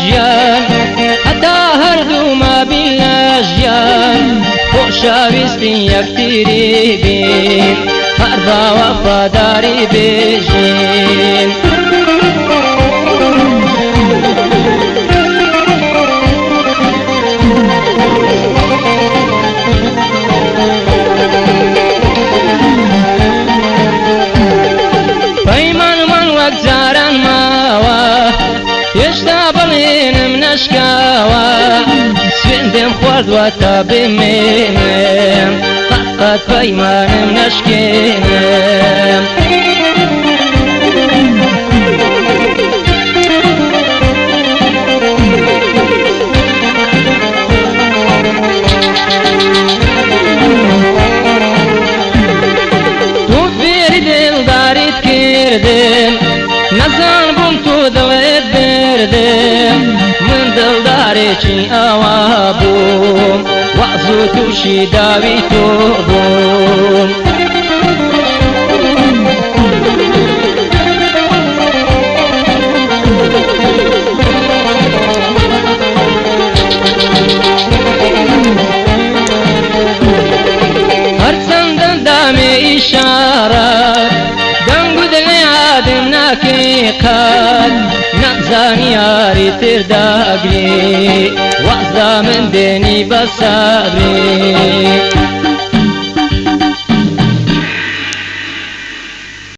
جیان حتا هەردوومە بین لە ژیان خۆشەویستی یەکتری بین هەر بە وەفاداری بێژین پەیمانمان وەک جاران ماوە هێشتا بەڵێنم نەشکاوە سوێندم خواردوە تا بمێنم قەت پەیمانم نەشکێنم تو فێری دڵداریت کردم نەزان بووم تۆ دڵێت بردم من دڵدارێکی ئەوە بووم وەعز و تووشی داوی تۆ بووم هەرچەندە دامێ ئیشارەت دەنگ و دڵێ ئادەم ناکەی قەت نەزانی یاری ترداگری وەعزا من دێنی بەسەبری